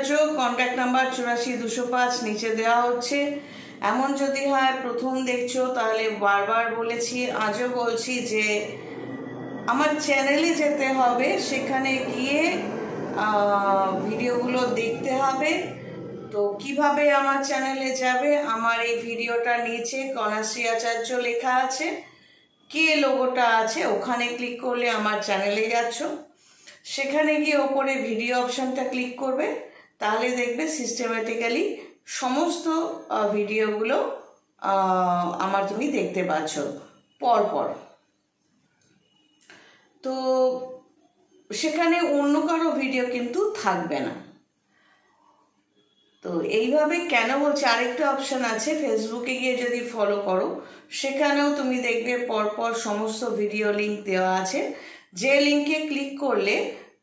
আচার্য, contact number 84 205 নিচে দেওয়া হচ্ছে। এমন যদি হয় প্রথম দেখছো তাহলে বারবার বলেছি, আজও বলছি যে আমার চ্যানেলে যেতে হবে, সেখানে গিয়ে ভিডিওগুলো দেখতে হবে। তো কিভাবে আমার চ্যানেলে যাবে? আমার এই ভিডিওটার নিচে কন্যাশ্রী আচার্য লেখা আছে, কে লোগোটা আছে, ওখানে ক্লিক করলে আমার চ্যানেলে যাচ্ছ। সেখানে গিয়ে ওপরে ভিডিও অপশানটা ক্লিক করবে, তাহলে দেখবে সিস্টেমেটিক্যালি সমস্ত ভিডিওগুলো আমার তুমি দেখতে পাচ্ছ পরপর। তো সেখানে অন্য কারো ভিডিও কিন্তু থাকবে না। তো এইভাবে কেন বলছি, আরেকটা অপশান আছে, ফেসবুকে গিয়ে যদি ফলো করো সেখানেও তুমি দেখবে পরপর সমস্ত ভিডিও লিঙ্ক দেওয়া আছে, যে লিঙ্কে ক্লিক করলে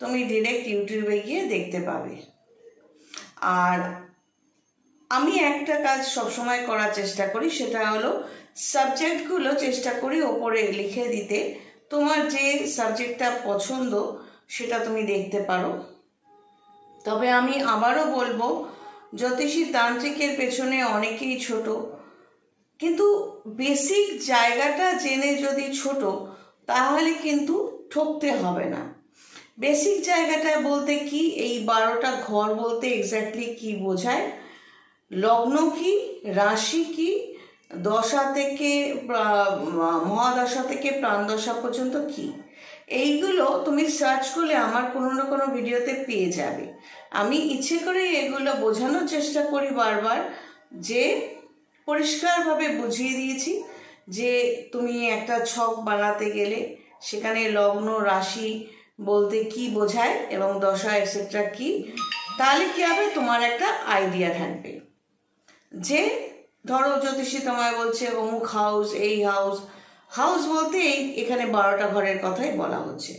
তুমি ডিরেক্ট ইউটিউবে গিয়ে দেখতে পাবে। আর আমি একটা কাজ সবসময় করার চেষ্টা করি, সেটা হলো সাবজেক্টগুলো চেষ্টা করি ওপরে লিখে দিতে। তোমার যে সাবজেক্টটা পছন্দ সেটা তুমি দেখতে পারো। তবে আমি আবারও বলবো, জ্যোতিষী তান্ত্রিকের পেছনে অনেকেই ছোট, কিন্তু বেসিক জায়গাটা জেনে যদি ছোট, তাহলে কিন্তু ঠকতে হবে না। বেসিক জায়গাটা বলতে কি, এই 12টা ঘর বলতে এক্স্যাক্টলি কি বোঝায়, লগ্ন কি, রাশি কি, দশা থেকে মহাদশা থেকে প্রাণদশা পর্যন্ত কি, এইগুলো তুমি সার্চ করলে আমার কোনো না কোনো ভিডিওতে পেয়ে যাবে। আমি ইচ্ছে করে এগুলো বোঝানোর চেষ্টা করি বারবার, যে পরিষ্কারভাবে বুঝিয়ে দিয়েছি যে তুমি একটা ছক বানাতে গেলে সেখানে লগ্ন রাশি বলতে কি বোঝায় এবং দশা এক্সেট্রা কি, তাহলে কি হবে, তোমার একটা আইডিয়া থাকবে। যে ধরো জ্যোতিষী তোমায় বলছে অমুক হাউস, এই হাউস, হাউস বলতে এখানে 12টা ঘরের কথাই বলা হচ্ছে,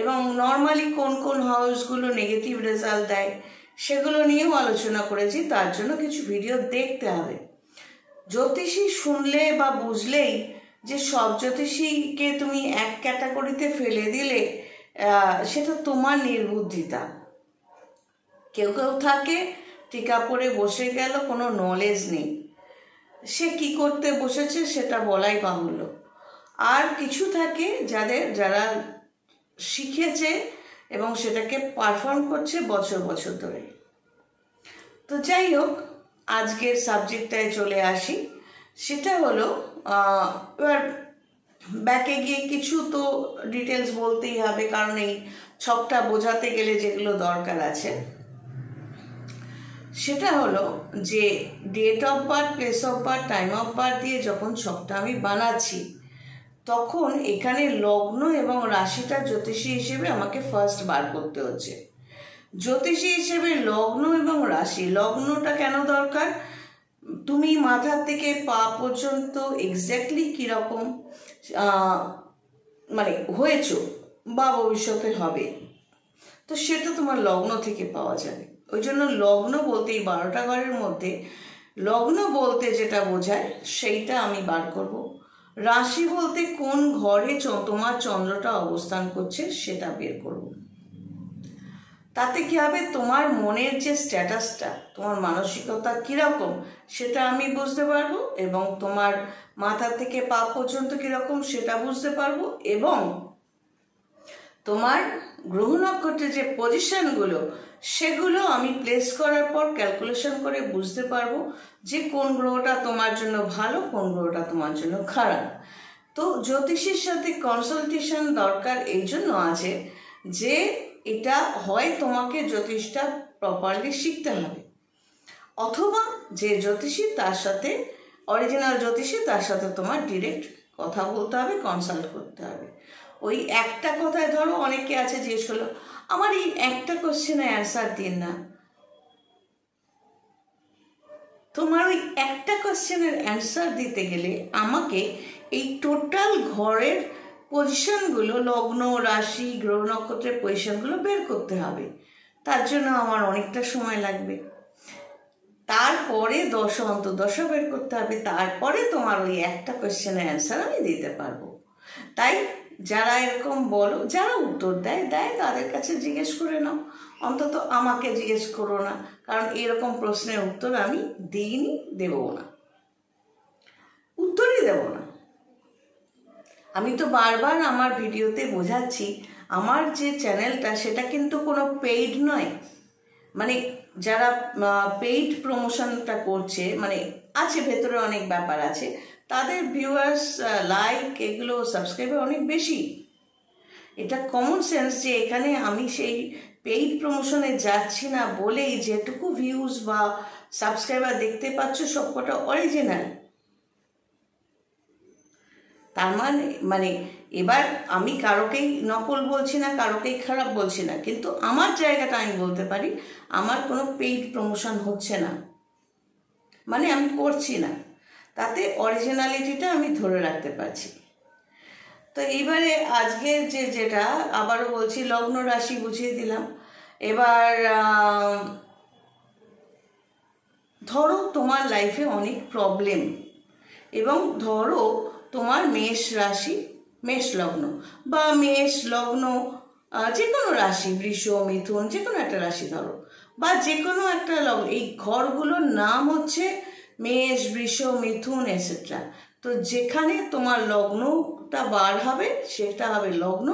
এবং নর্মালি কোন কোন হাউসগুলো নেগেটিভ রেজাল্ট দেয় সেগুলো নিয়েও আলোচনা করেছি। তার জন্য কিছু ভিডিও দেখতে হবে। জ্যোতিষী শুনলে বা বুঝলেই যে সব জ্যোতিষীকে তুমি এক ক্যাটাগরিতে ফেলে দিলে, সেটা তোমার নির্বুদ্ধিতা। কেউ কেউ থাকে টিকা পরে বসে গেল, কোনো নলেজ নেই, সে কি করতে বসেছে সেটা বলাই বাহুল্য। আর কিছু থাকে যারা শিখেছে এবং সেটাকে পারফর্ম করছে বছর বছর ধরে। তো যাই হোক, আজকের সাবজেক্টটায় চলে আসি। সেটা হলো, এবার ব্যাকে গিয়ে কিছু তো ডিটেলস বলতেই হবে, কারণ এই ছকটা বোঝাতে গেলে যেগুলো দরকার আছে, সেটা হলো যে date of birth, place of birth, time of birth দিয়ে যখন ছকটা আমি বানাচ্ছি, তখন এখানে লগ্ন এবং রাশিটা জ্যোতিষী হিসেবে আমাকে ফার্স্ট বার করতে হচ্ছে। জ্যোতিষী হিসেবে লগ্ন এবং রাশি, লগ্নটা কেন দরকার, তুমি মাথা থেকে পা পর্যন্ত এক্স্যাক্টলি কীরকম মানে হয়েছো বা ভবিষ্যতে হবে, তো সেটা তোমার লগ্ন থেকে পাওয়া যাবে। ওই জন্য লগ্ন বলতে এই 12টা ঘরের মধ্যে লগ্ন বলতে যেটা বোঝায় সেইটা আমি বার করব। রাশি বলতে কোন ঘরে তোমার চন্দ্রটা অবস্থান করছে সেটা বের করব। তাতে কি হবে, তোমার মনের যে স্ট্যাটাসটা, তোমার মানসিকতা কীরকম সেটা আমি বুঝতে পারবো, এবং তোমার মাথা থেকে পা পর্যন্ত কীরকম সেটা বুঝতে পারবো, এবং তোমার গ্রহ নক্ষত্রের যে পজিশনগুলো সেগুলো আমি প্লেস করার পর ক্যালকুলেশন করে বুঝতে পারবো যে কোন গ্রহটা তোমার জন্য ভালো, কোন গ্রহটা তোমার জন্য খারাপ। তো জ্যোতিষীর সাথে কনসালটেশন দরকার এই জন্য আছে যে এটা হয় তোমাকে জ্যোতিষটা প্রপারলি শিখতে হবে, অথবা যে জ্যোতিষী তার সাথে অরিজিনাল জ্যোতিষী তার সাথে তোমার ডিরেক্ট কথা বলতে হবে, কনসাল্ট করতে হবে। ওই একটা কথায় ধরো অনেকে আছে জিজ্ঞেস করলো, আমার এই একটা কোশ্চেনের অ্যান্সার দিন না। তোমার ওই একটা কোশ্চেনের অ্যান্সার দিতে গেলে আমাকে এই টোটাল ঘরের পজিশনগুলো, লগ্ন রাশি গ্রহ নক্ষত্রের পজিশনগুলো বের করতে হবে। তার জন্য আমার অনেকটা সময় লাগবে। তারপরে দশা অন্তর্দশা বের করতে হবে, তারপরে তোমার ওই একটা কোশ্চেনের অ্যান্সার আমি দিতে পারবো। তাই যারা এরকম বলো, যারা উত্তর দেয় তাদের কাছে জিজ্ঞেস করে নাও, অন্তত আমাকে জিজ্ঞেস করো না, কারণ এরকম প্রশ্নের উত্তর আমি দিইনি, দেবও না, উত্তরই দেব না। আমি তো বারবার আমার ভিডিওতে বোঝাচ্ছি, আমার যে চ্যানেলটা সেটা কিন্তু কোনো পেইড নয়। মানে যারা পেইড প্রমোশনটা করছে, মানে আছে ভেতরে অনেক ব্যাপার আছে, তাদের ভিউয়ার্স, লাইক, এগুলো সাবস্ক্রাইবার অনেক বেশি। এটা কমন সেন্স যে এখানে আমি সেই পেইড প্রমোশনে যাচ্ছি না বলেই যেটুকু ভিউজ বা সাবস্ক্রাইবার দেখতে পাচ্ছ সবকটা অরিজিনাল। তার মানে এবার আমি কারোকেই নকল বলছি না, কারোকেই খারাপ বলছি না, কিন্তু আমার জায়গাটা আমি বলতে পারি আমার কোনো পেইড প্রমোশন হচ্ছে না, মানে আমি করছি না, তাতে অরিজিনালিটিটা আমি ধরে রাখতে পারছি। তো এইবারে আজকের যেটা আবারও বলছি, লগ্ন রাশি বুঝিয়ে দিলাম। এবার ধরো তোমার লাইফে অনেক প্রবলেম, এবং ধরো তোমার মেষ রাশি, মেষ লগ্ন বা মেষ লগ্ন, যে কোনো রাশি, বৃষ, মিথুন, যে কোনো একটা রাশি ধরো, বা যে কোনো একটা লগ্ন, এই ঘরগুলোর নাম হচ্ছে মেষ, বৃষ, মিথুন এটসেট্রা। তো যেখানে তোমার লগ্নটা বার হবে সেটা হবে লগ্ন,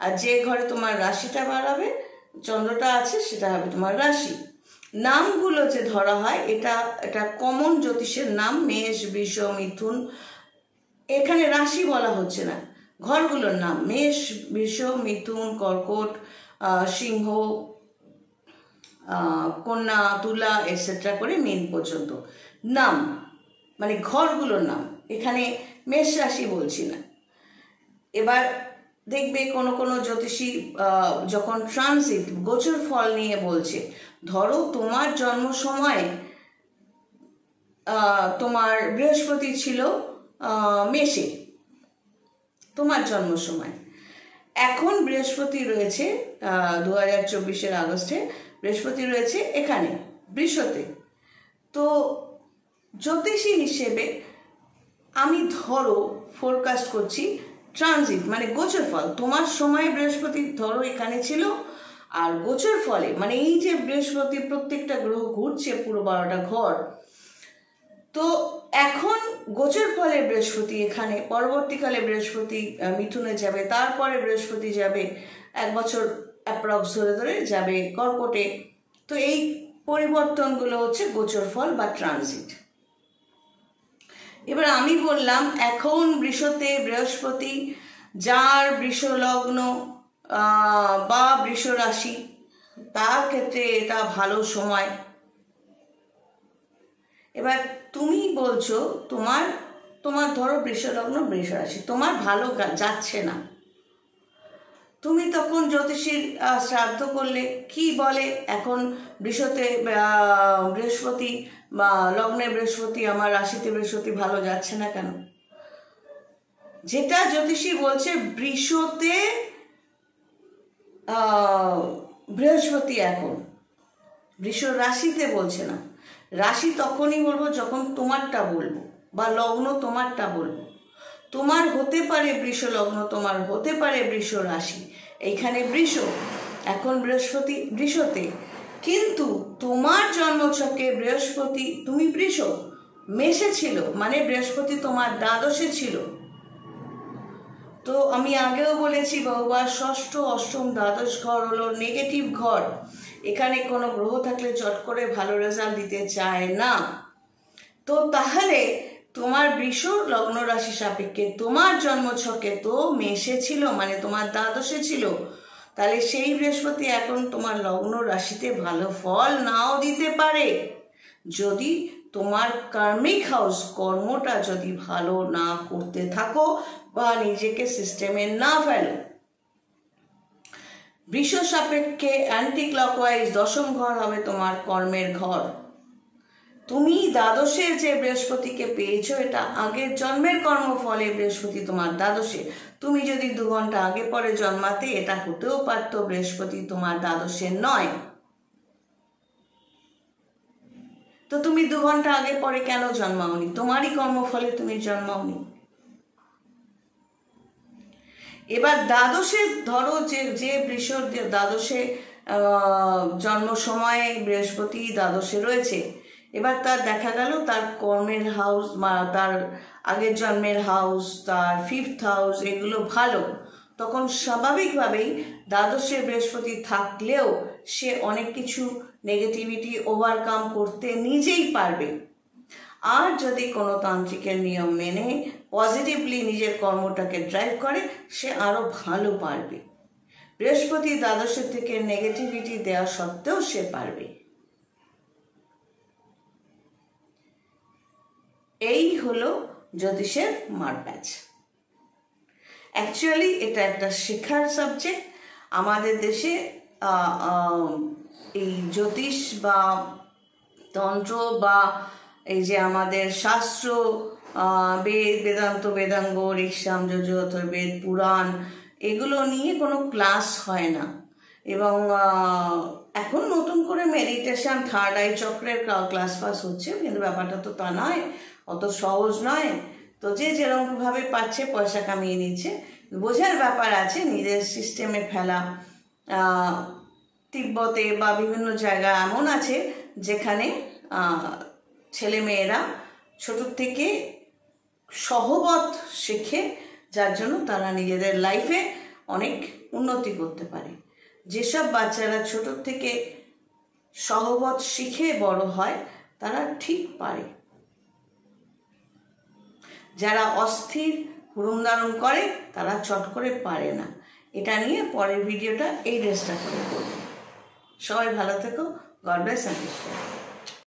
আর যে ঘরে তোমার রাশিটা বার হবে, চন্দ্রটা আছে, সেটা হবে তোমার রাশি। নামগুলো যে ধরা হয় এটা কমন জ্যোতিষের নাম, মেষ, বৃষ, মিথুন। এখানে রাশি বলা হচ্ছে না, ঘরগুলোর নাম মেষ, বৃষ, মিথুন, কর্কট, সিংহ, কন্যা, তুলা এটসেট্রা করে মীন পর্যন্ত নাম, মানে ঘরগুলোর নাম। এখানে মেষ রাশি বলছি না। এবার দেখবে কোনো কোনো জ্যোতিষী যখন ট্রানজিট, গোচর ফল নিয়ে বলছে, ধরো তোমার জন্ম সময় তোমার বৃহস্পতি ছিল মেষে, তোমার জন্ম সময়, এখন বৃহস্পতি রয়েছে 2024 আগস্টে বৃহস্পতি রয়েছে এখানে বৃষতে। তো জ্যোতিষী হিসেবে আমি ধরো ফোরকাস্ট করছি ট্রানজিট, মানে গোচর ফল, তোমার সময় বৃহস্পতি ধরো এখানে ছিল, আর গোচর ফলে মানে এই যে বৃহস্পতি প্রত্যেকটা গ্রহ ঘুরছে পুরো 12টা ঘর, তো এখন গোচর ফলে বৃহস্পতি এখানে, পরবর্তীকালে বৃহস্পতি মিথুনে যাবে, তারপরে বৃহস্পতি যাবে 1 বছর অ্যাপ্রক্স ধরে ধরে যাবে কর্কটে। তো এই পরিবর্তনগুলো হচ্ছে গোচর ফল বা ট্রানজিট। এবার আমি বললাম এখন বৃষতে বৃহস্পতি, যার বৃষ লগ্ন বা বৃষ রাশি, তার ক্ষেত্রে এটা ভালো সময়। এবার তুমি বলছো তোমার ধরো বৃষ লগ্ন, বৃষ রাশি, তোমার ভালো যাচ্ছে না, তুমি তখন জ্যোতিষীর শ্রাদ্ধ করলে কি বলে, এখন বৃষতে বৃহস্পতি বা লগ্নে বৃহস্পতি, আমার রাশিতে বৃহস্পতি ভালো যাচ্ছে না কেন? যেটা জ্যোতিষী বলছে বৃষতে বৃহস্পতি এখন, বৃষ রাশিতে বলছে না। রাশি তখনই বলবো যখন তোমারটা বলবো, বা লগ্ন তোমারটা বলবো। তোমার হতে পারে বৃষ লগ্ন, তোমার হতে পারে বৃষ রাশি, এইখানে বৃষ, এখন বৃহস্পতি বৃষতে, কিন্তু তোমার জন্মছকে বৃহস্পতি, তুমি বৃষ, মেষে ছিল, মানে বৃহস্পতি তোমার দ্বাদশে ছিল। তো আমি আগেও বলেছি বহুবার, ষষ্ঠ, অষ্টম, দ্বাদশ ঘর হলো নেগেটিভ ঘর, এখানে কোনো গ্রহ থাকলে চট করে ভালো রেজাল্ট দিতে চায় না। তো তাহলে তোমার বৃষ লগ্ন রাশি সাপেক্ষে তোমার জন্মছকে তো মেষে ছিল, মানে তোমার দ্বাদশে ছিল, তাহলে সেই বৃহস্পতি এখন তোমার লগ্ন রাশিতে ভালো ফল নাও দিতে পারে, যদি তোমার কার্মিক হাউস, কর্মটা যদি ভালো না করতে থাকো বা নিজেকে সিস্টেমে না ফেলো। বৃষ সাপেক্ষে অ্যান্টি ক্লকওয়াইজ দশম ঘর হবে তোমার কর্মের ঘর। তুমি দ্বাদশে যে বৃহস্পতিকে পেয়েছো, এটা আগের জন্মের কর্মফলে বৃহস্পতি তোমার দ্বাদশে। তুমি যদি 2 ঘন্টা আগে পরে জন্মাতে, এটা হতেও পারতো বৃহস্পতি তোমার দ্বাদশে নয়। তো তুমি 2 ঘন্টা আগে পরে কেন জন্মাওনি? তোমারই কর্মফলে তুমি জন্মাওনি। এবার দ্বাদশে ধরো যে বৃষর দ্বাদশে জন্ম সময়ে বৃহস্পতি দ্বাদশে রয়েছে, এবার তার দেখা গেল তার কর্মের হাউস, তার আগের জন্মের হাউস, তার 5th হাউস এগুলো ভালো, তখন স্বাভাবিকভাবেই দ্বাদশে বৃহস্পতি থাকলেও সে অনেক কিছু নেগেটিভিটি ওভারকাম করতে নিজেই পারবে। আর যদি কোনো তান্ত্রিকের নিয়ম মেনে পজিটিভলি নিজের কর্মটাকে ড্রাইভ করে, সে আরো ভালো পারবে। বৃহস্পতি দ্বাদশের থেকে নেগেটিভিটি দেওয়া সত্ত্বেও সে পারবে। এই হলো জ্যোতিষের মারপ্যাচ। অ্যাকচুয়ালি এটা একটা শেখার সাবজেক্ট। আমাদের দেশে এই জ্যোতিষ বা তন্ত্র বা এই যে আমাদের শাস্ত্র, বেদ, বেদান্ত, বেদাঙ্গ, ঋক্সাম, যজুর, অথর্ববেদ, পুরাণ, এগুলো নিয়ে কোনো ক্লাস হয় না। এবং এখন নতুন করে মেডিটেশন, থার্ড আই চক্রের ক্লাস ফাস হচ্ছে, কিন্তু ব্যাপারটা তো তা নয়, অত সহজ নয়। তো যে যেরকমভাবে পাচ্ছে পয়সা কামিয়ে নিচ্ছে। বোঝার ব্যাপার আছে, নিজের সিস্টেমে ফেলা। তিব্বতে বা বিভিন্ন জায়গা এমন আছে যেখানে ছেলে মেয়েরা ছোট থেকে সহবত শেখে, যার জন্য তারা নিজেদের লাইফে অনেক উন্নতি করতে পারে। যেসব বাচ্চারা ছোট থেকে সহবত শিখে বড় হয় তারা ঠিক পারে। যারা অস্থির হুড়ুমদারুম করে তারা চট করে পারে না। এটা নিয়ে পরের ভিডিওটা এই রেসটা করে করব। সবাই ভালো থেকো। God bless.